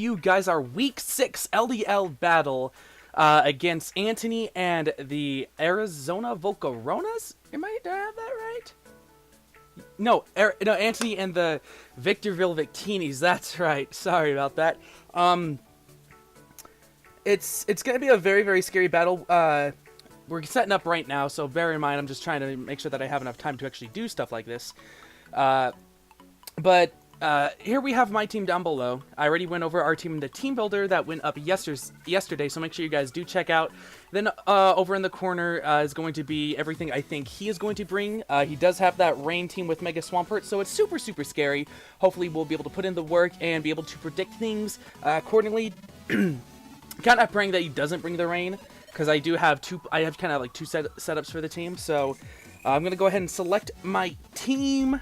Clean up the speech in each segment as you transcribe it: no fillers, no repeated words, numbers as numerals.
you guys our Week 6 LDL battle against Anthony and the Arizona Volcaronas. Did I have that right? No, no, Anthony and the Victorville Victinis. That's right. Sorry about that. It's going to be a very, very scary battle. We're setting up right now, so bear in mind, I'm just trying to make sure that I have enough time to actually do stuff like this. But here we have my team down below. I already went over our team in the team builder that went up yesterday, so make sure you guys do check out. Then over in the corner is going to be everything I think he is going to bring. He does have that rain team with Mega Swampert, so it's super, super scary. Hopefully we'll be able to put in the work and be able to predict things accordingly. Kind of praying that he doesn't bring the rain, because I do have I have kind of like two setups for the team. So I'm going to go ahead and select my team.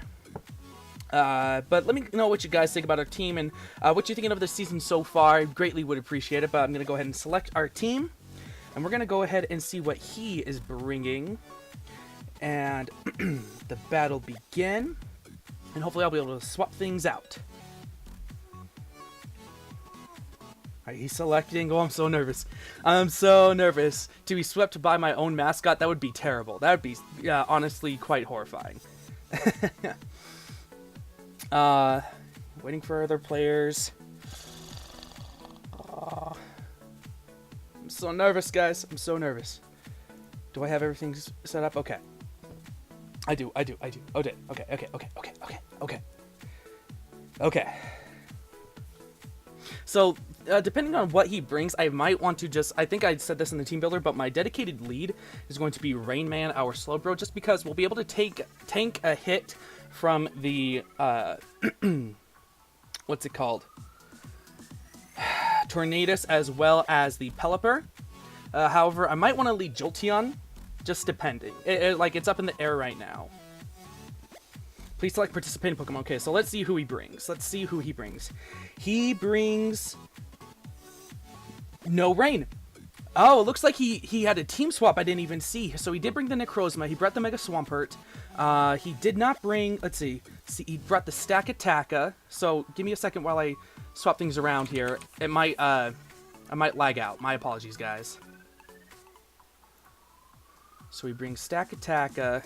But let me know what you guys think about our team and what you're thinking of the season so far. I greatly would appreciate it. But I'm going to go ahead and select our team. And we're going to go ahead and see what he is bringing. And the battle begin. And hopefully I'll be able to swap things out. Alright, he's selecting. Oh, I'm so nervous. I'm so nervous. To be swept by my own mascot, that would be terrible. That would be, honestly, quite horrifying. Waiting for other players. I'm so nervous, guys. I'm so nervous. Do I have everything set up? Okay. I do. Okay. Okay. So, depending on what he brings, I might want to just... I think I said this in the team builder, but my dedicated lead is going to be Rain Man, our Slowbro, just because we'll be able to tank a hit from the... what's it called? Tornadus, as well as the Pelipper. However, I might want to lead Jolteon, just depending. It's up in the air right now. Please select participating Pokemon. Okay, so let's see who he brings. He brings... No rain. Oh, it looks like he had a team swap I didn't even see. So he did bring the Necrozma. He brought the Mega Swampert. He did not bring... Let's see. He brought the Stakataka. So give me a second while I swap things around here. It might... I might lag out. My apologies, guys. So he brings Stakataka.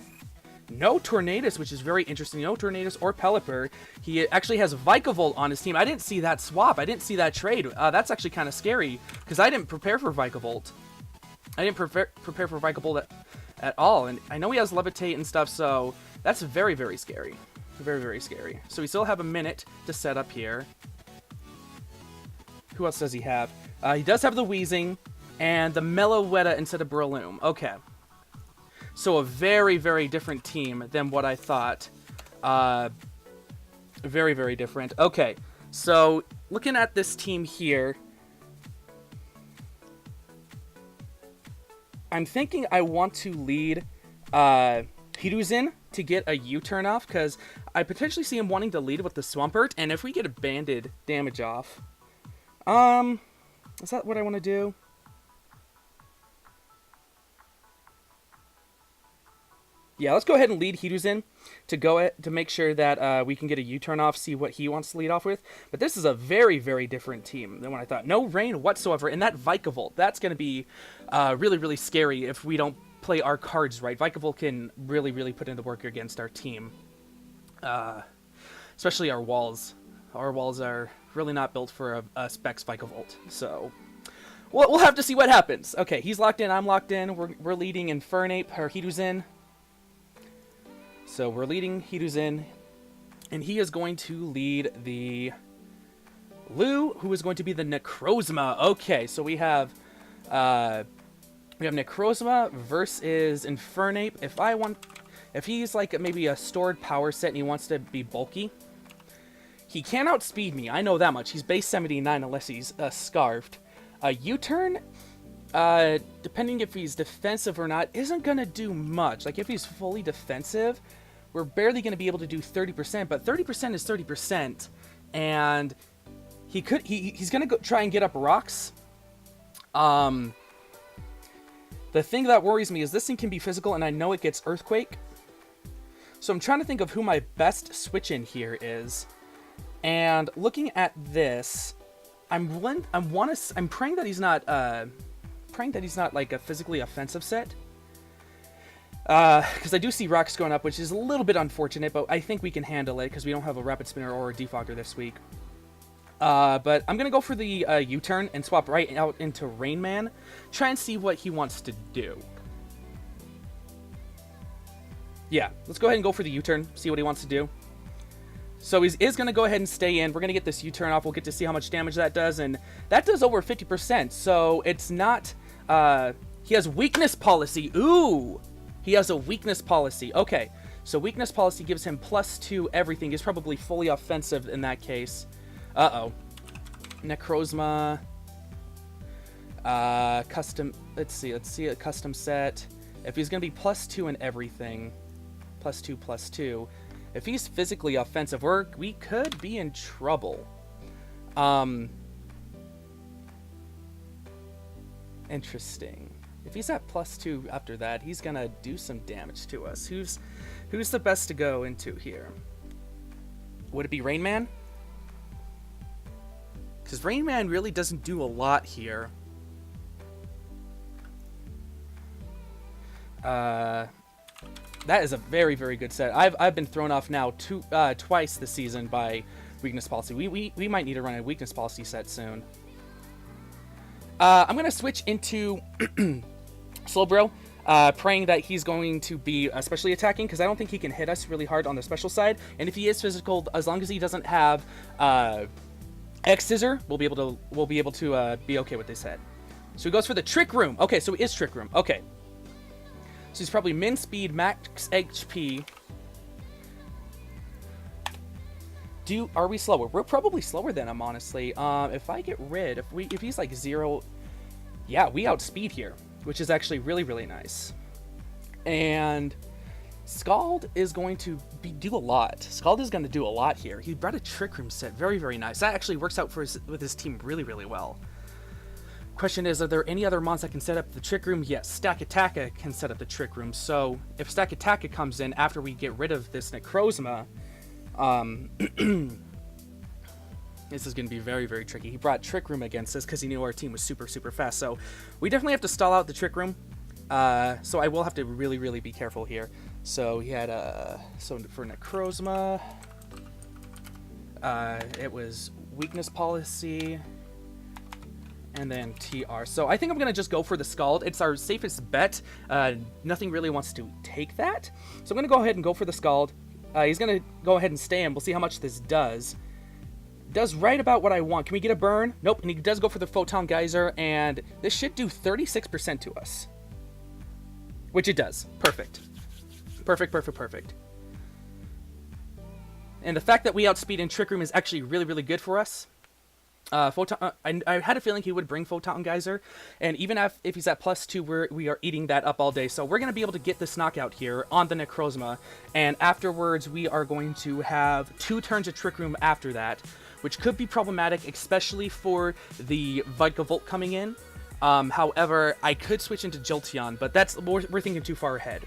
No Tornadus, which is very interesting. No Tornadus or Pelipper. He actually has Victovolt on his team. I didn't see that swap. I didn't see that trade. That's actually kind of scary, because I didn't prepare for Victovolt. I didn't prepare for Victovolt at all. And I know he has Levitate and stuff, so that's very, very scary. Very, very scary. So we still have a minute to set up here. Who else does he have? He does have the Weezing and the Meloetta instead of Breloom. Okay. So a very, very different team than what I thought. Very, very different. Okay, so looking at this team here, I'm thinking I want to lead Hiruzen to get a U-turn off, because I potentially see him wanting to lead with the Swampert, and if we get a banded damage off, is that what I want to do? Yeah, let's go ahead and lead Hiruzen to make sure that we can get a U-turn off, see what he wants to lead off with. But this is a very, very different team than what I thought. No rain whatsoever, and that Victovolt, that's going to be really, really scary if we don't play our cards right. Victovolt can really, really put in the work against our team, especially our walls. Our walls are really not built for a Specs Victovolt, so... we'll have to see what happens. Okay, he's locked in, I'm locked in. We're leading Infernape, or Hiruzen. So we're leading Hiruzen, and he is going to lead the Lou, who is going to be the Necrozma. Okay, so we have Necrozma versus Infernape. If he's like maybe a stored power set and he wants to be bulky, he can outspeed me. I know that much. He's base 79 unless he's scarfed. U-turn, depending if he's defensive or not, isn't going to do much. Like if he's fully defensive, we're barely going to be able to do 30%, but 30% is 30%, and he's going to try and get up rocks. The thing that worries me is this thing can be physical, and I know it gets Earthquake. So I'm trying to think of who my best switch in here is, and looking at this, I'm praying that he's not like a physically offensive set. Because I do see rocks going up, which is a little bit unfortunate, but I think we can handle it because we don't have a rapid spinner or a defogger this week. But I'm gonna go for the U-turn and swap right out into Rain Man. Try and see what he wants to do. Yeah, let's go ahead and go for the U-turn, see what he wants to do. So he is going to go ahead and stay in. We're going to get this U-turn off. We'll get to see how much damage that does, and that does over 50%. So it's not... he has weakness policy. Ooh! He has a weakness policy. Okay, so weakness policy gives him +2 everything. He's probably fully offensive in that case. Uh-oh. Necrozma. Custom... Let's see a custom set. If he's going to be +2 in everything... +2. If he's physically offensive, we could be in trouble. Interesting. If he's at +2 after that, he's gonna do some damage to us. Who's the best to go into here? Would it be Rain Man? Because Rain Man really doesn't do a lot here. That is a very, very good set. I've been thrown off now twice this season by weakness policy. We might need to run a weakness policy set soon. I'm gonna switch into Slowbro, praying that he's going to be especially attacking because I don't think he can hit us really hard on the special side. And if he is physical, as long as he doesn't have X Scissor, we'll be able to be okay with this head. So he goes for the Trick Room. Okay, so it is Trick Room. Okay. So he's probably min speed, max HP. Are we slower? We're probably slower than him, honestly. If I get rid, if he's like 0, yeah, we outspeed here, which is actually really, really nice. And Scald is going to do a lot. Scald is going to do a lot here. He brought a Trick Room set, very, very nice. That actually works out with his team really, really well. Question is, are there any other mons that can set up the Trick Room? Yes, Stack Attacka can set up the Trick Room. So if Stack Attacka comes in after we get rid of this Necrozma, this is going to be very, very tricky. He brought Trick Room against us because he knew our team was super, super fast. So we definitely have to stall out the Trick Room. So I will have to really, really be careful here. So he had so for Necrozma, it was weakness policy. And then TR. So I think I'm going to just go for the Scald. It's our safest bet. Nothing really wants to take that. So I'm going to go ahead and go for the Scald. He's going to go ahead and stay in. We'll see how much this does. Does right about what I want. Can we get a burn? Nope. And he does go for the Photon Geyser. And this should do 36% to us. Which it does. Perfect. Perfect. And the fact that we outspeed in Trick Room is actually really, really good for us. I had a feeling he would bring Photon Geyser, and even if he's at +2, we are eating that up all day. So we're going to be able to get this knockout here on the Necrozma, and afterwards we are going to have 2 turns of Trick Room after that, which could be problematic, especially for the Victaville coming in. However, I could switch into Jolteon, but we're thinking too far ahead.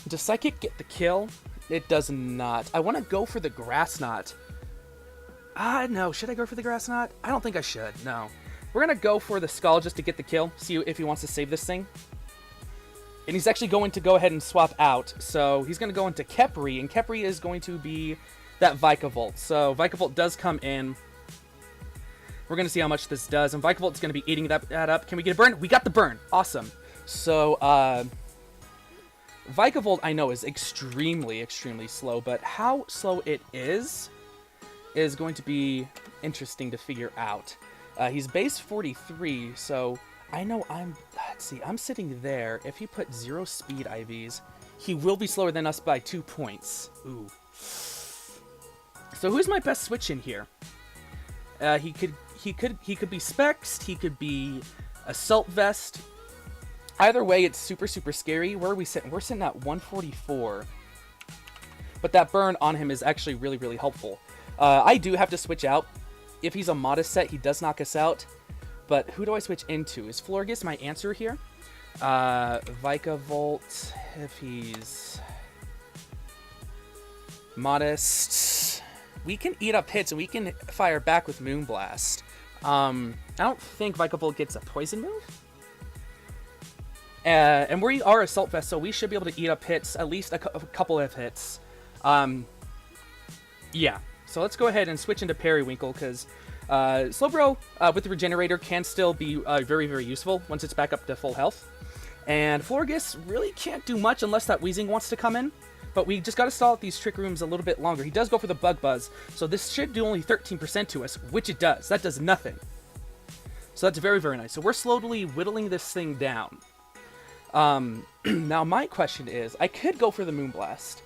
Does Psychic get the kill? It does not. I want to go for the Grass Knot. No. Should I go for the Grass Knot? I don't think I should. No. We're going to go for the Skull just to get the kill. See if he wants to save this thing. And he's actually going to go ahead and swap out. So he's going to go into Kepri. And Kepri is going to be that Victaville. So Victaville does come in. We're going to see how much this does. And Victaville is going to be eating that up. Can we get a burn? We got the burn. Awesome. So, Victaville, I know, is extremely, extremely slow. But how slow it is going to be interesting to figure out. He's base 43, so I know let's see, I'm sitting there. If he put 0 speed IVs, he will be slower than us by 2 points. Ooh. So who's my best switch in here? He could be Specs, he could be Assault Vest. Either way, it's super, super scary. Where are we sitting? We're sitting at 144. But that burn on him is actually really, really helpful. I do have to switch out. If he's a modest set, he does knock us out. But who do I switch into? Is Florges my answer here? Victaville, if he's modest. we can eat up hits and we can fire back with Moonblast. I don't think Victorville gets a poison move. And we are Assault Vest, so we should be able to eat up hits, at least a couple of hits. Yeah, so let's go ahead and switch into Periwinkle, because Slowbro with the Regenerator can still be very, very useful once it's back up to full health. And Florges really can't do much unless that Wheezing wants to come in. But we just got to stall out these Trick Rooms a little bit longer. He does go for the Bug Buzz, so this should do only 13% to us, which it does. That does nothing. So that's very, very nice. So we're slowly whittling this thing down. Now my question is, I could go for the Moonblast.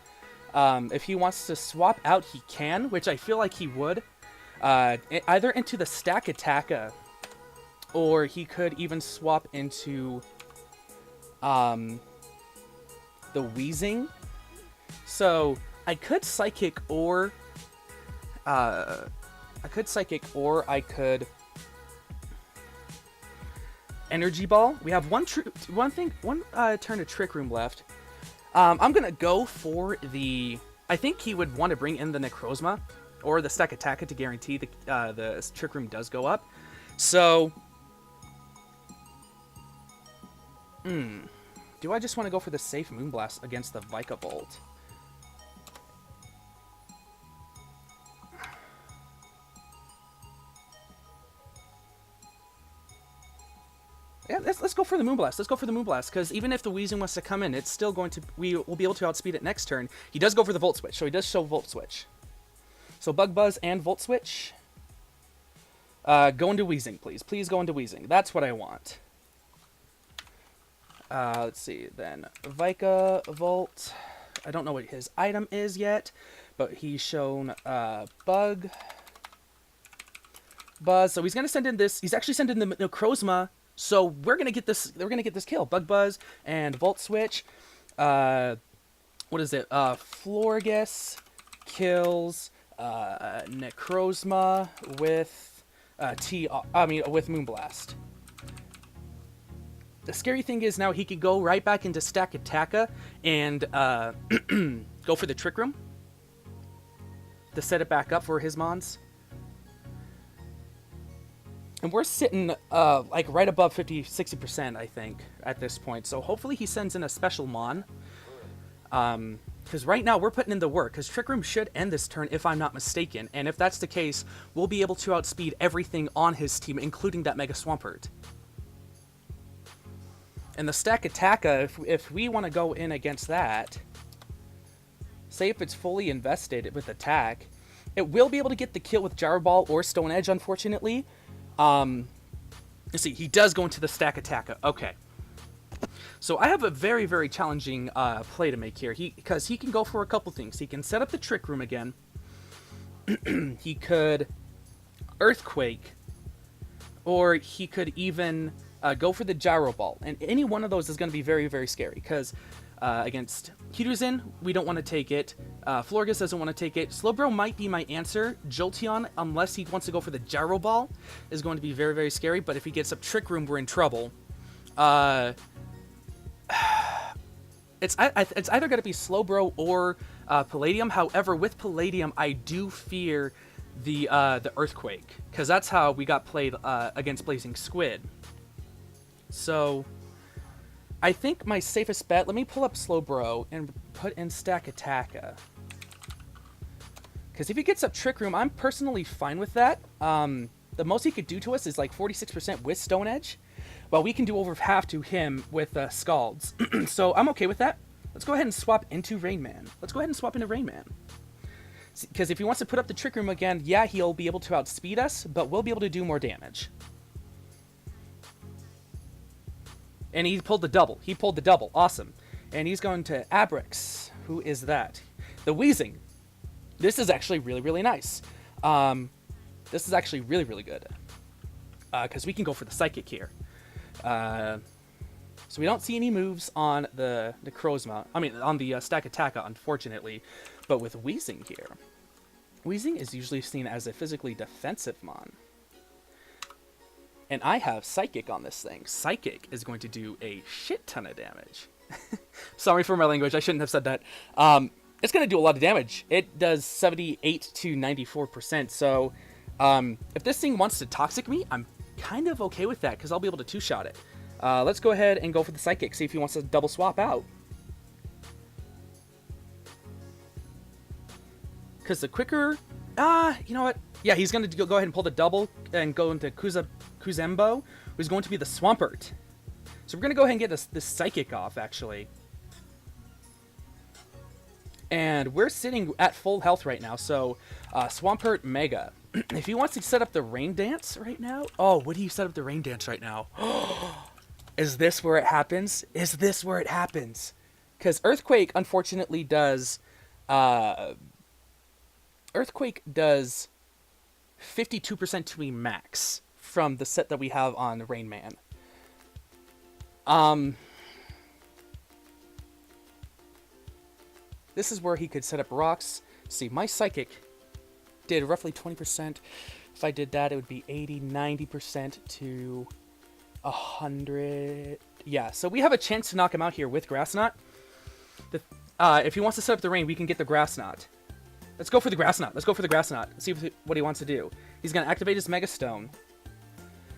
If he wants to swap out, he can, which I feel like he would. Either into the Stack Attacka, or he could even swap into the Wheezing. So I could Psychic, or I could Energy Ball. We have one turn of Trick Room left. I'm gonna go for the. I think he would want to bring in the Necrozma or the Stack Attacka to guarantee the Trick Room does go up. So, do I just want to go for the safe Moonblast against the Victorville? Yeah, let's go for the Moonblast. Let's go for the Moonblast, because even if the Weezing wants to come in, it's still going to... We will be able to outspeed it next turn. He does go for the Volt Switch, so he does show Volt Switch. So Bug Buzz and Volt Switch. Go into Weezing, please. Please go into Weezing. That's what I want. Let's see, then. Vika, Volt. I don't know what his item is yet, but he's shown Bug Buzz. So he's going to send in this... He's actually sending the Necrozma. So we're gonna get this. We're gonna get this kill. Bug Buzz and Volt Switch. What is it? Florges kills Necrozma with with Moonblast. The scary thing is now he could go right back into Stack Attacka and go for the Trick Room to set it back up for his Mons. And we're sitting, like, right above 50-60%, I think, at this point. So hopefully he sends in a special Mon. Because right now we're putting in the work. Because Trick Room should end this turn, if I'm not mistaken. And if that's the case, we'll be able to outspeed everything on his team, including that Mega Swampert. And the Stack Attacka, if we want to go in against that, say if it's fully invested with attack, it will be able to get the kill with Gyro Ball or Stone Edge, unfortunately. Let's see, he does go into the Stack Attacka. Okay. So I have a very, very challenging play to make here. Because he can go for a couple things. He can set up the Trick Room again. He could Earthquake. Or he could even go for the Gyro Ball. And any one of those is going to be very, very scary. Because against Hidruzen, we don't want to take it. Florges doesn't want to take it. Slowbro might be my answer. Jolteon, unless he wants to go for the Gyro Ball, is going to be very, very scary. But if he gets up Trick Room, we're in trouble. It's either going to be Slowbro or Palladium. However, with Palladium, I do fear the Earthquake. Because that's how we got played against Blazing Squid. So I think my safest bet, let me pull up Slowbro and put in Stack Attacka. Because if he gets up Trick Room, I'm personally fine with that. The most he could do to us is like 46% with Stone Edge. Well, we can do over half to him with Scalds. So I'm okay with that. Let's go ahead and swap into Rain Man. Because if he wants to put up the Trick Room again, yeah, he'll be able to outspeed us, but we'll be able to do more damage. And he pulled the double. Awesome. And he's going to Abrix. Who is that? The Weezing. This is actually really, really nice. This is actually really, really good. Because we can go for the Psychic here. So we don't see any moves on the Necrozma. I mean, on the Stack Attacka, unfortunately. But with Weezing here. Weezing is usually seen as a physically defensive Mon. And I have Psychic on this thing. Psychic is going to do a shit ton of damage. Sorry for my language. I shouldn't have said that. it's going to do a lot of damage. It does 78 to 94%. So if this thing wants to toxic me, I'm kind of okay with that because I'll be able to two-shot it. Let's go ahead and go for the Psychic, see if he wants to double swap out. Because the quicker... you know what? Yeah, he's going to go ahead and pull the double and go into Kuzembo, who's going to be the Swampert. So we're going to go ahead and get this Psychic off, actually. And we're sitting at full health right now, so Swampert Mega. If he wants to set up the Rain Dance right now... Oh, would he set up the Rain Dance right now? Is this where it happens? Is this where it happens? Because Earthquake, unfortunately, does... Earthquake does 52% to me max from the set that we have on Rain Man. This is where he could set up rocks. See, my Psychic did roughly 20%. If I did that, it would be 80, 90% to 100. Yeah, so we have a chance to knock him out here with Grass Knot. If he wants to set up the rain, we can get the Grass Knot. Let's go for the Grass Knot. Let's go for the Grass Knot. See what he wants to do. He's going to activate his Mega Stone.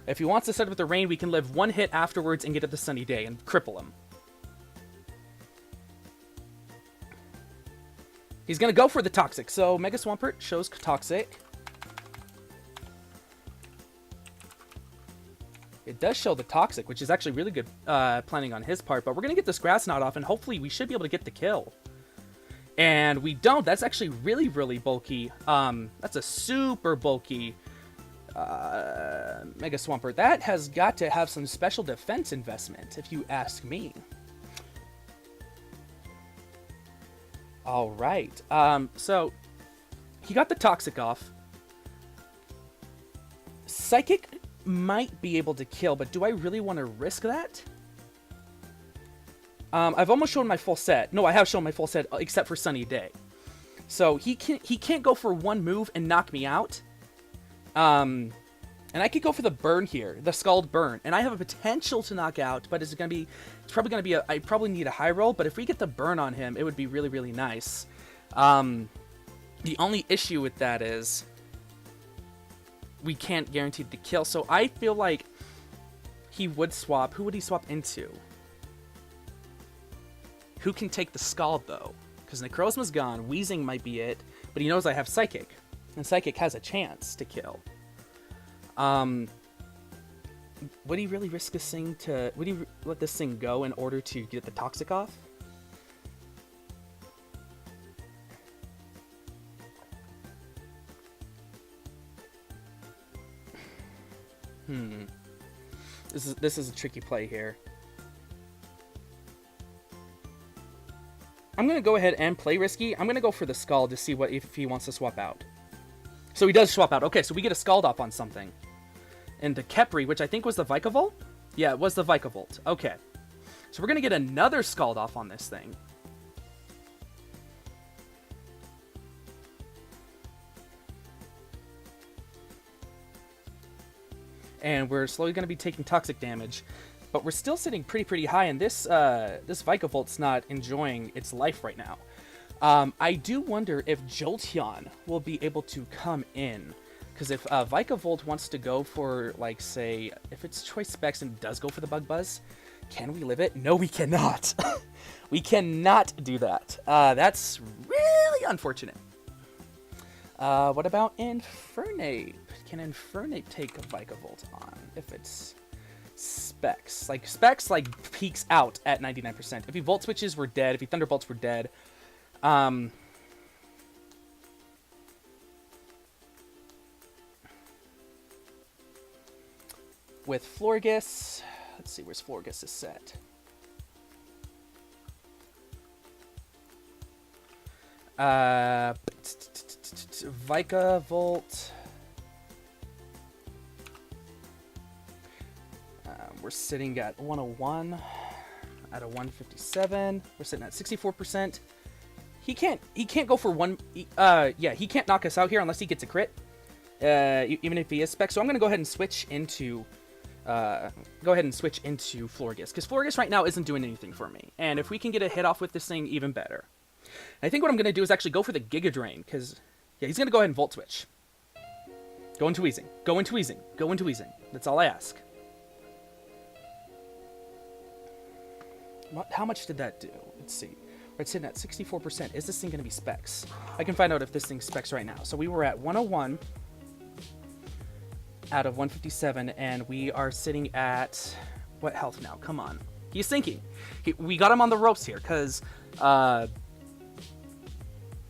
If he wants to set up the rain, we can live one hit afterwards and get at the Sunny Day and cripple him. He's going to go for the Toxic. So Mega Swampert shows Toxic. It does show the Toxic, which is actually really good planning on his part. But we're going to get this Grass Knot off, and hopefully we should be able to get the kill. And we don't. That's actually really, really bulky. That's a super bulky Mega Swampert. That has got to have some special defense investment, if you ask me. All right. So he got the Toxic off. Psychic might be able to kill, but do I really want to risk that? I've almost shown my full set. No, I have shown my full set except for Sunny Day. So he can't go for one move and knock me out. And I could go for the burn here, the Scald Burn, and I have a potential to knock out, but it's probably gonna be I probably need a high roll, but if we get the burn on him, it would be really, really nice. The only issue with that is we can't guarantee the kill, so I feel like he would swap. Who would he swap into? Who can take the Scald, though? Because Necrozma's gone, Wheezing might be it, but he knows I have Psychic, and Psychic has a chance to kill. Would he really risk this thing to... Would he let this thing go in order to get the Toxic off? This is a tricky play here. I'm going to go ahead and play risky. I'm going to go for the Scald to see if he wants to swap out. So he does swap out. Okay, so we get a Scald off on something. And the Kepri, which I think was the Vikavolt? Yeah, it was the Vikavolt. Okay. So we're going to get another Scald off on this thing. And we're slowly going to be taking Toxic damage. But we're still sitting pretty high, and this Vikavolt's not enjoying its life right now. I do wonder if Jolteon will be able to come in. Because if Vikavolt wants to go for, like, say, if it's Choice Specs and does go for the Bug Buzz, can we live it? No, we cannot. We cannot do that. That's really unfortunate. What about Infernape? Can Infernape take a Vikavolt on if it's Specs? Like, Specs, like, peaks out at 99%. If he Volt Switches, we're dead. If he Thunderbolts, we're dead. With Florges, let's see, where's Florges is set? Vikavolt. We're sitting at 101 out of 157. We're sitting at 64%. He can't go for one. Yeah, he can't knock us out here unless he gets a crit. Even if he is Spec. So I'm gonna go ahead and switch into Florges, because Florges right now isn't doing anything for me. And if we can get a hit off with this thing, even better. I think what I'm going to do is actually go for the Giga Drain, because, yeah, he's going to go ahead and Volt Switch. Go into Weezing. Go into Weezing. Go into Weezing. That's all I ask. How much did that do? Let's see. We're sitting at 64%. Is this thing going to be specs? I can find out if this thing's specs right now. So we were at 101 out of 157, and we are sitting at... what health now? Come on. He's sinking. We got him on the ropes here, because... yeah,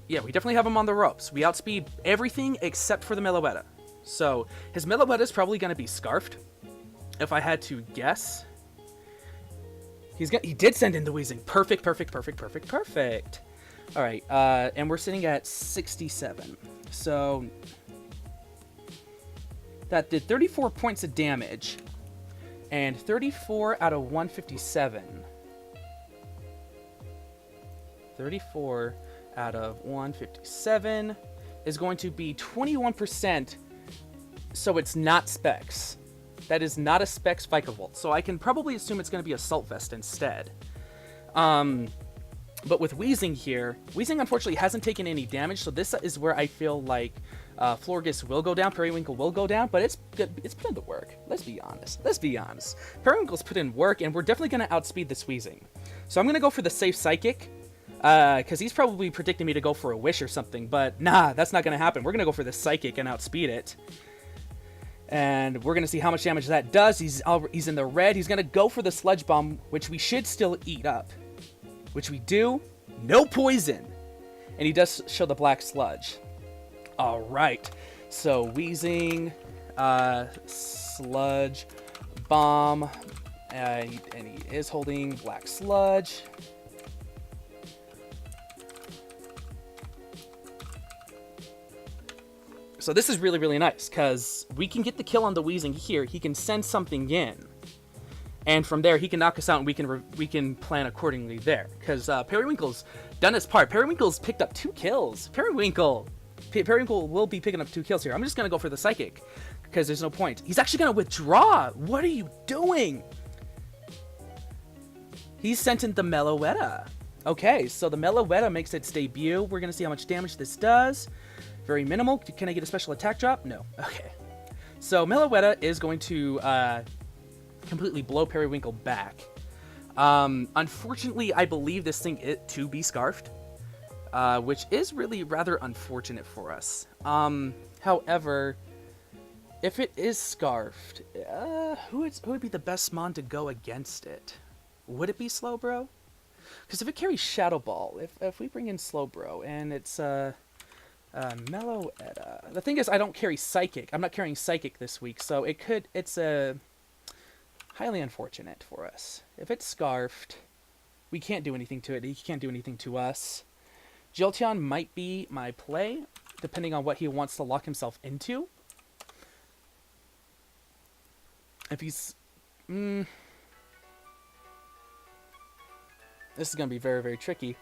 we definitely have him on the ropes. We outspeed everything except for the Meloetta. So, his Meloetta is probably going to be Scarfed, if I had to guess. He did send in the Weezing. Perfect, perfect, perfect, perfect, perfect. Alright, and we're sitting at 67. So, that did 34 points of damage, and 34 out of 157. 34 out of 157 is going to be 21%, so it's not specs. That is not a specs Vikavolt, so I can probably assume it's going to be Assault Vest instead. But with Weezing here, Weezing unfortunately hasn't taken any damage, so this is where I feel like Florges will go down, Periwinkle will go down, but it's put in the work. Let's be honest. Let's be honest. Periwinkle's put in work, and we're definitely going to outspeed this Weezing. So I'm going to go for the safe Psychic, because he's probably predicting me to go for a Wish or something, but nah, that's not going to happen. We're going to go for the Psychic and outspeed it. And we're going to see how much damage that does. He's in the red. He's going to go for the Sludge Bomb, which we should still eat up. Which we do. No poison. And he does show the Black Sludge. Alright. So, Weezing, Sludge Bomb, and he is holding Black Sludge. So this is really, really nice, because we can get the kill on the Weezing here. He can send something in. And from there, he can knock us out, and we can plan accordingly there. Because Periwinkle's done his part. Periwinkle's picked up 2 kills. Periwinkle will be picking up 2 kills here. I'm just going to go for the Psychic, because there's no point. He's actually going to withdraw. What are you doing? He sent in the Meloetta. Okay, so the Meloetta makes its debut. We're going to see how much damage this does. Very minimal. Can I get a special attack drop? No. Okay. So Meloetta is going to completely blow Periwinkle back. Unfortunately, I believe this thing to be Scarfed, which is really rather unfortunate for us. However, if it is Scarfed, who would be the best mon to go against it? Would it be Slowbro? Because if it carries Shadow Ball, if we bring in Slowbro and it's Meloetta. The thing is, I don't carry Psychic. I'm not carrying Psychic this week, so it's highly unfortunate for us. If it's Scarfed, we can't do anything to it. He can't do anything to us. Jolteon might be my play, depending on what he wants to lock himself into. If he's... this is going to be very, very tricky.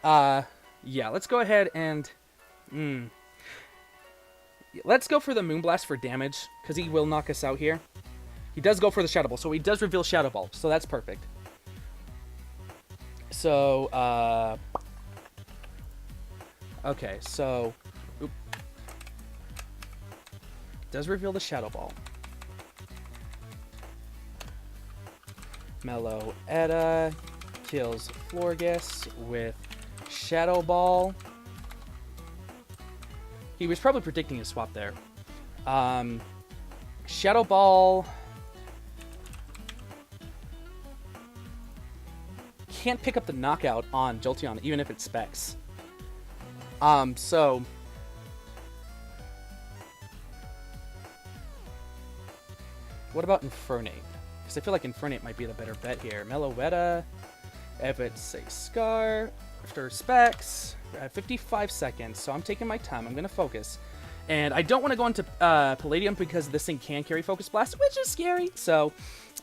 Yeah, let's go ahead and... let's go for the Moonblast for damage, because he will knock us out here. He does go for the Shadow Ball, so he does reveal Shadow Ball, so that's perfect. So, okay, so... does reveal the Shadow Ball. Meloetta kills Florges with Shadow Ball. He was probably predicting a swap there. Shadow Ball can't pick up the knockout on Jolteon, even if it specs. So... what about Infernape? Because I feel like Infernape might be the better bet here. Meloetta, if it's a Scar, after specs, I have 55 seconds, so I'm taking my time. I'm going to focus. And I don't want to go into Palladium because this thing can carry Focus Blast, which is scary. So,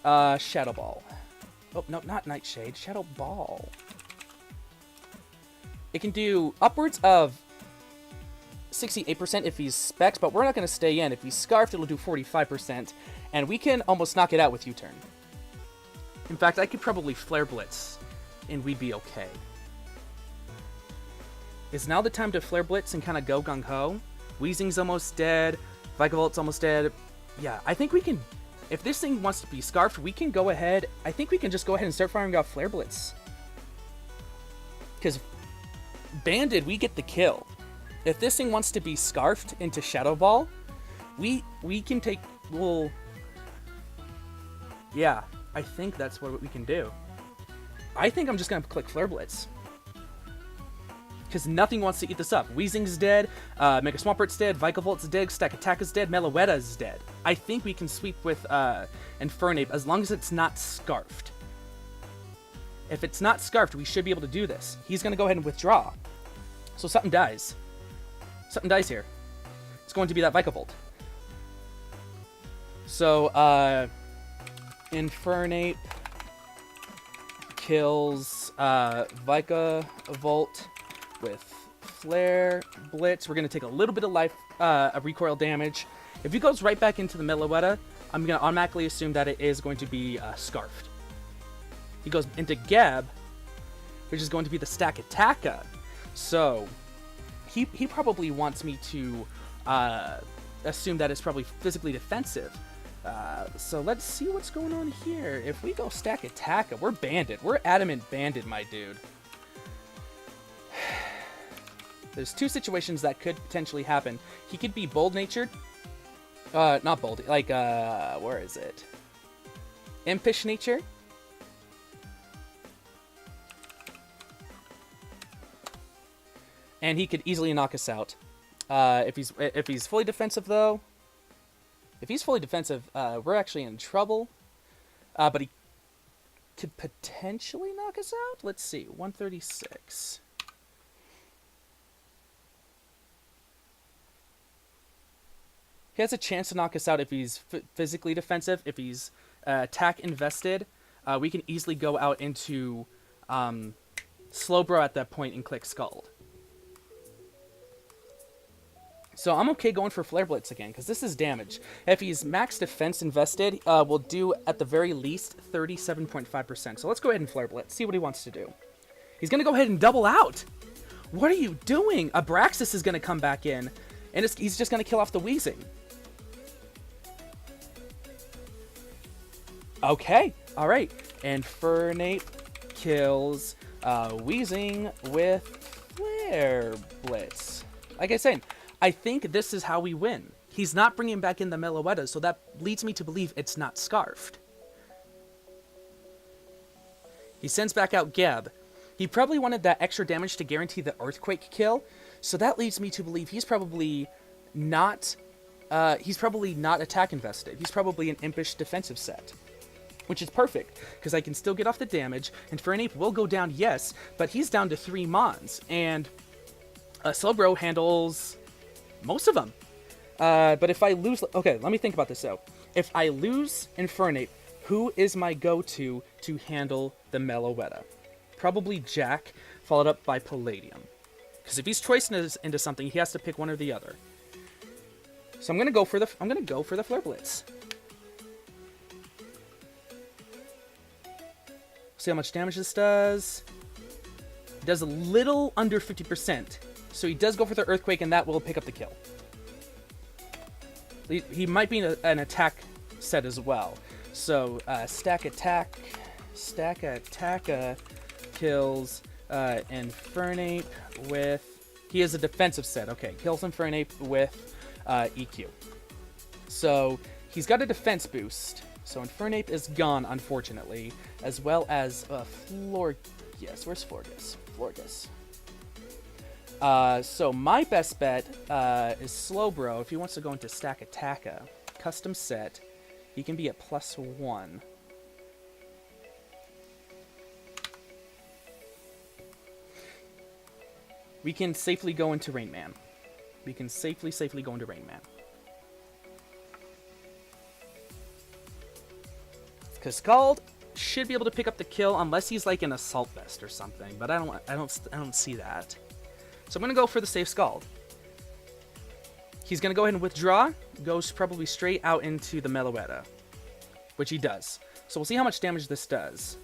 Shadow Ball. Oh, no, not Nightshade. Shadow Ball. It can do upwards of 68% if he's specs, but we're not going to stay in. If he's Scarfed, it'll do 45%, and we can almost knock it out with U-Turn. In fact, I could probably Flare Blitz, and we'd be okay. Is now the time to Flare Blitz and kind of go gung-ho? Weezing's almost dead. Victorville's almost dead. Yeah, I think we can... If this thing wants to be Scarfed, we can go ahead... I think we can just go ahead and start firing off Flare Blitz. Because Banded, we get the kill. If this thing wants to be Scarfed into Shadow Ball, we can take... Well... Yeah, I think that's what we can do. I think I'm just going to click Flare Blitz. Because nothing wants to eat this up. Weezing's dead, Mega Swampert's dead, Victorville's dead, Stack Attack is dead, Meloetta's dead. I think we can sweep with Infernape as long as it's not Scarfed. If it's not Scarfed, we should be able to do this. He's going to go ahead and withdraw. So something dies. Something dies here. It's going to be that Victorville. So, Infernape kills Victorville with Flare Blitz. We're going to take a little bit of life, recoil damage. If he goes right back into the Meloetta, I'm going to automatically assume that it is going to be Scarfed. He goes into Geb, which is going to be the Stack Attacka. So, he probably wants me to assume that it's probably physically defensive. So let's see what's going on here. If we go Stack Attacka, we're Banded. We're Adamant Banded, my dude. There's two situations that could potentially happen. He could be Bold-Natured. Not Bold. Like, where is it? Impish Nature. And he could easily knock us out. If he's fully defensive, though... If he's fully defensive, we're actually in trouble. But he could potentially knock us out? Let's see. 136. He has a chance to knock us out if he's physically defensive. If he's attack invested, we can easily go out into Slowbro at that point and click Scald. So I'm okay going for Flare Blitz again, because this is damage. If he's max defense invested, we'll do at the very least 37.5%. So let's go ahead and Flare Blitz, see what he wants to do. He's going to go ahead and double out. What are you doing? Abraxas is going to come back in, and he's just going to kill off the Weezing. Okay, alright. And Infernape kills Weezing with Flare Blitz. Like I said, I think this is how we win. He's not bringing back in the Meloetta, so that leads me to believe it's not Scarfed. He sends back out Geb. He probably wanted that extra damage to guarantee the Earthquake kill, so that leads me to believe he's probably not attack invested. He's probably an Impish defensive set, which is perfect, because I can still get off the damage, and Infernape will go down, yes, but he's down to 3 Mons, and Slowbro handles most of them. But if I lose... Okay, let me think about this, though. If I lose Infernape, who is my go-to to handle the Meloetta? Probably Jack, followed up by Palladium. Because if he's choicing into something, he has to pick one or the other. So I'm gonna go for the Flare Blitz. See how much damage this does. It does a little under 50%. So he does go for the Earthquake, and that will pick up the kill. He might be an attack set as well. So, Stack Attack kills Infernape with... He is a defensive set. Okay, kills Infernape with EQ. So, he's got a defense boost. So, Infernape is gone, unfortunately. As well as Florges. Where's Florges? Florges. So my best bet is Slowbro. If he wants to go into Stack Attacka, custom set, he can be at +1. We can safely go into Rain Man. We can safely go into Rain Man. Because Scald should be able to pick up the kill unless he's like an Assault Vest or something, but I don't see that. So I'm going to go for the safe Scald. He's going to go ahead and withdraw. Goes probably straight out into the Meloetta, which he does. So we'll see how much damage this does.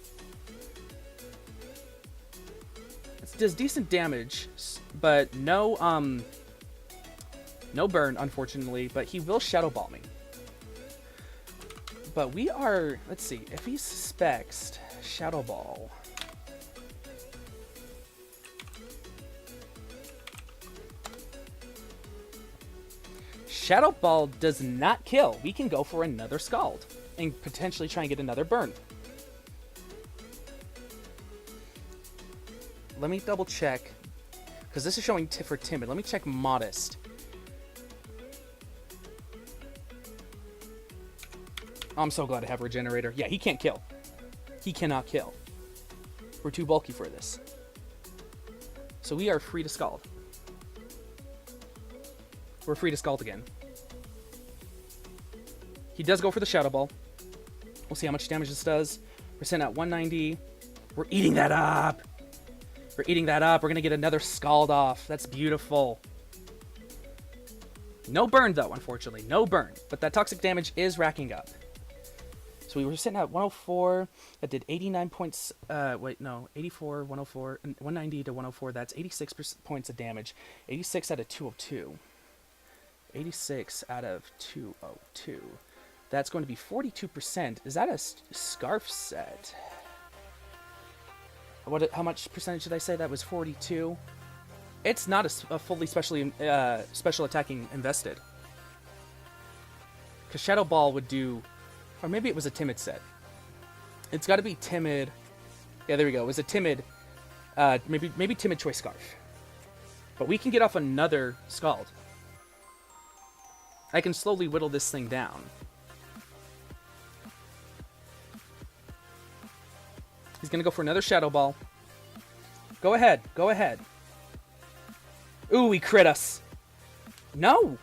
It's does decent damage, but no burn, unfortunately. But he will Shadow Ball me. But we are, let's see, if he suspects Shadow Ball. Shadow Ball does not kill. We can go for another Scald and potentially try and get another burn. Let me double check, because this is showing for Timid. Let me check Modest. Oh, I'm so glad I have Regenerator. Yeah, he can't kill. He cannot kill. We're too bulky for this. So we are free to Scald. We're free to Scald again. He does go for the Shadow Ball. We'll see how much damage this does. We're sitting at 190. We're eating that up. We're eating that up. We're going to get another Scald off. That's beautiful. No burn, though, unfortunately. No burn. But that toxic damage is racking up. So we were sitting at 104. That did 89 points. 84, 104, 190 to 104. That's 86 points of damage. 86 out of 202. 86 out of 202. That's going to be 42%. Is that a Scarf set? How much percentage did I say? That was 42. It's not a fully special attacking invested. Because Shadow Ball would do, or maybe it was a Timid set. It's got to be Timid. Yeah, there we go. It was a Timid. Maybe Timid Choice Scarf. But we can get off another Scald. I can slowly whittle this thing down. He's going to go for another Shadow Ball. Go ahead. Go ahead. Ooh, he crit us. No.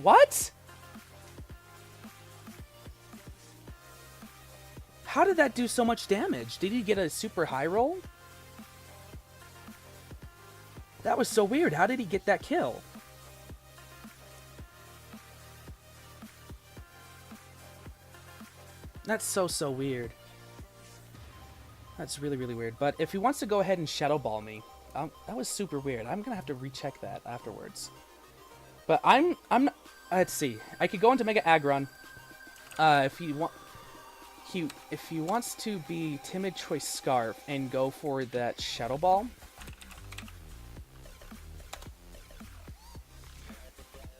What? How did that do so much damage? Did he get a super high roll? That was so weird. How did he get that kill? That's so weird. That's really weird. But if he wants to go ahead and Shadow Ball me, that was super weird. I'm gonna have to recheck that afterwards. But I'm not, let's see. I could go into Mega Aggron. If he wants to be Timid Choice Scarf and go for that Shadow Ball.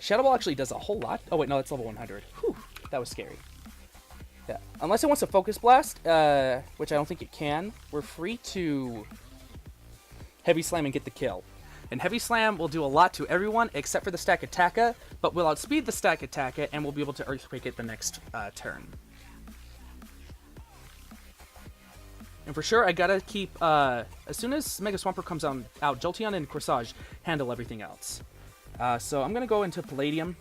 Shadow Ball actually does a whole lot. Oh wait, no, that's level 100. Whew, that was scary. Yeah. Unless it wants to Focus Blast, which I don't think it can, we're free to Heavy Slam and get the kill. And Heavy Slam will do a lot to everyone except for the Stack Attacker, but we'll outspeed the Stack Attacker and we'll be able to Earthquake it the next turn. And for sure, I gotta keep, as soon as Mega Swampert comes out, Jolteon and Corsage handle everything else. So I'm gonna go into Palladium.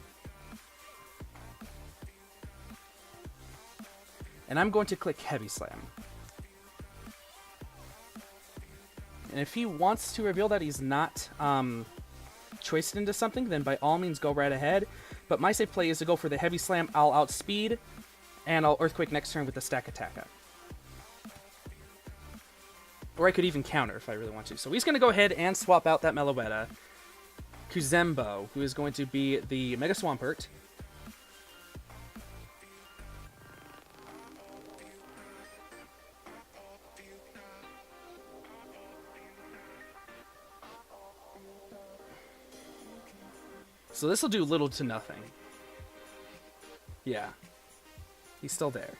And I'm going to click Heavy Slam. And if he wants to reveal that he's not choiced into something, then by all means go right ahead. But my safe play is to go for the Heavy Slam. I'll outspeed, and I'll Earthquake next turn with the Stack Attacker. Or I could even counter if I really want to. So he's going to go ahead and swap out that Meloetta. Kuzembo, who is going to be the Mega Swampert. So this will do little to nothing. Yeah. He's still there.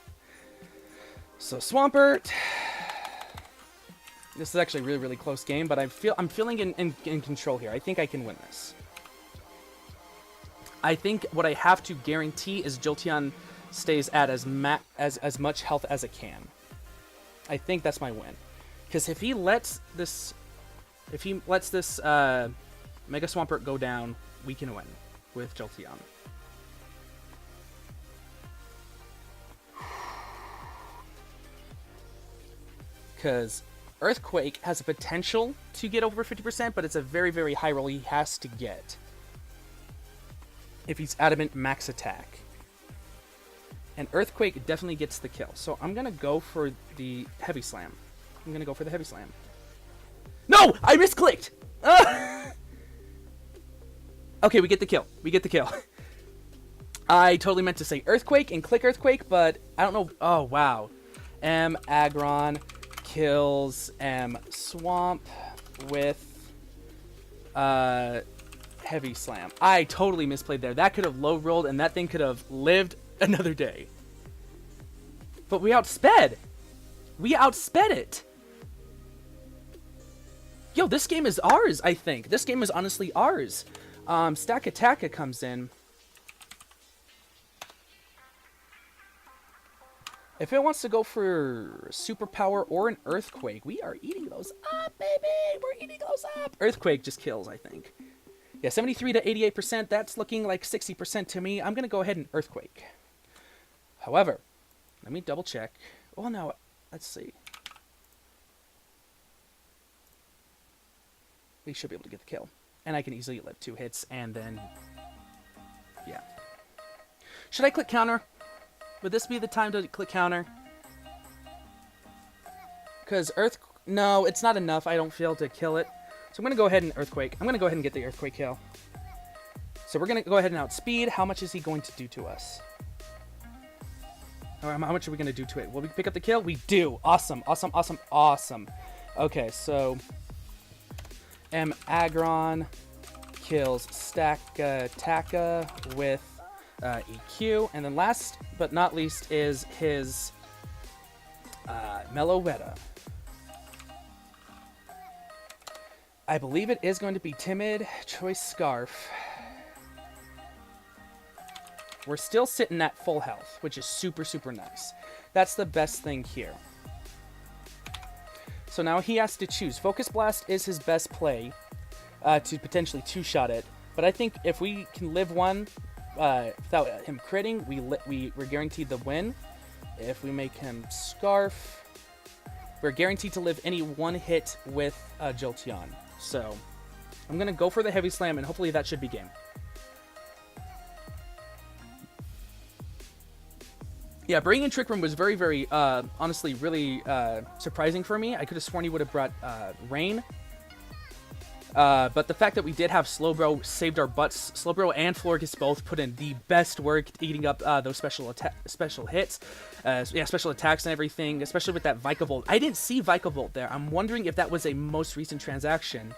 So Swampert. This is actually a really close game, but I'm feeling in control here. I think I can win this. I think what I have to guarantee is Jolteon stays at as much health as it can. I think that's my win. Because if he lets this Mega Swampert go down, we can win with Jolteon. Because Earthquake has a potential to get over 50%, but it's a very high roll he has to get if he's Adamant Max Attack. And Earthquake definitely gets the kill. So I'm going to go for the Heavy Slam. No! I misclicked! Okay, we get the kill. We get the kill. I totally meant to say earthquake and click earthquake, but I don't know. Oh, wow. M. Agron kills M. Swamp with heavy slam. I totally misplayed there. That could have low rolled and that thing could have lived another day. But we outsped. We outsped it. Yo, this game is ours, I think. This game is honestly ours. Stack Attacka comes in. If it wants to go for superpower or an earthquake, we are eating those up, baby. We're eating those up. Earthquake just kills, I think. Yeah, 73 to 88%. That's looking like 60% to me. I'm going to go ahead and earthquake. However, let me double check. Oh, no. Let's see. We should be able to get the kill. And I can easily live 2 hits and then... yeah. Should I click counter? Would this be the time to click counter? Because no, it's not enough. I don't feel to kill it. So I'm going to go ahead and earthquake. I'm going to go ahead and get the earthquake kill. So we're going to go ahead and outspeed. How much is he going to do to us? Or how much are we going to do to it? Will we pick up the kill? We do. Awesome. Awesome. Awesome. Awesome. Okay, so... M. Agron kills Stack Attacka with EQ. And then last but not least is his Meloetta. I believe it is going to be Timid Choice Scarf. We're still sitting at full health, which is super, super nice. That's the best thing here. So now he has to choose. Focus Blast is his best play to potentially two-shot it. But I think if we can live one without him critting, we're guaranteed the win. If we make him Scarf, we're guaranteed to live any one hit with Jolteon. So I'm going to go for the Heavy Slam, and hopefully that should be game. Yeah, bringing in Trick Room was very, very, honestly, really surprising for me. I could have sworn he would have brought Rain. But the fact that we did have Slowbro saved our butts. Slowbro and Florges both put in the best work eating up those special hits. Yeah, special attacks and everything, especially with that Vikavolt. I didn't see Vikavolt there. I'm wondering if that was a most recent transaction.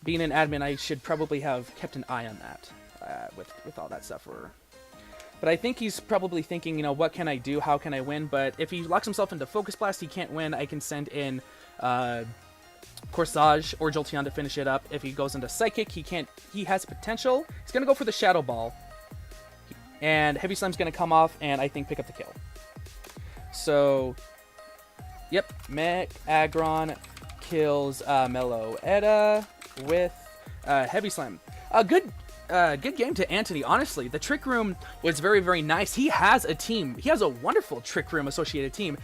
Being an admin, I should probably have kept an eye on that with all that stuff. But I think he's probably thinking, you know, what can I do? How can I win? But if he locks himself into Focus Blast, he can't win. I can send in Corsage or Jolteon to finish it up. If he goes into Psychic, he can't. He has potential. He's going to go for the Shadow Ball. And Heavy Slam's going to come off and I think pick up the kill. So, yep. Mech Agron kills Meloetta with Heavy Slam. Good game to Anthony, honestly. The Trick Room was very, very nice. He has a team. He has a wonderful Trick Room associated team.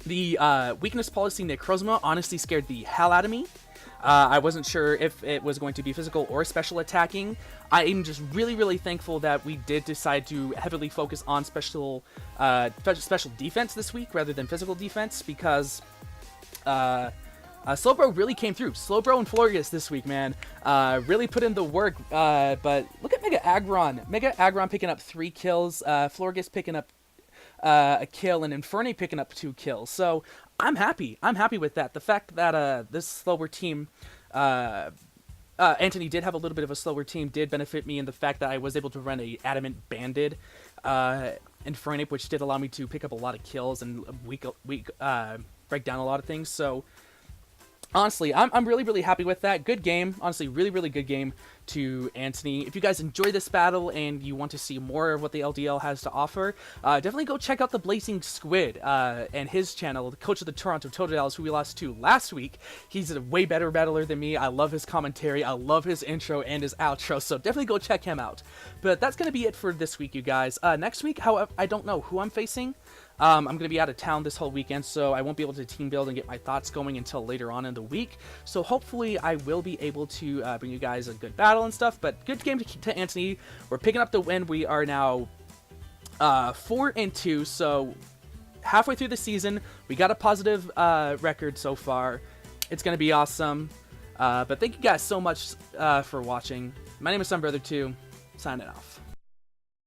The Weakness Policy Necrozma honestly scared the hell out of me. I wasn't sure if it was going to be physical or special attacking. I am just really, really thankful that we did decide to heavily focus on special defense this week rather than physical defense, because Slowbro really came through. Slowbro and Florges this week, man, really put in the work. But look at Mega Agron. Mega Agron picking up 3 kills. Florges picking up a kill, and Infernape picking up 2 kills. So I'm happy. I'm happy with that. The fact that this slower team, Anthony did have a little bit of a slower team, did benefit me in the fact that I was able to run a Adamant Banded Infernape, which did allow me to pick up a lot of kills and break down a lot of things. So honestly, I'm really, really happy with that. Good game. Honestly, really, really good game to Anthony. If you guys enjoy this battle and you want to see more of what the LDL has to offer, definitely go check out the Blazing Squid and his channel, the coach of the Toronto Totodales, who we lost to last week. He's a way better battler than me. I love his commentary. I love his intro and his outro, so definitely go check him out. But that's going to be it for this week, you guys. Next week, however, I don't know who I'm facing. I'm going to be out of town this whole weekend, so I won't be able to team build and get my thoughts going until later on in the week. So hopefully I will be able to bring you guys a good battle and stuff. But good game to Anthony. We're picking up the win. We are now 4-2, so halfway through the season. We got a positive record so far. It's going to be awesome. But thank you guys so much for watching. My name is Sunbrother2, signing off.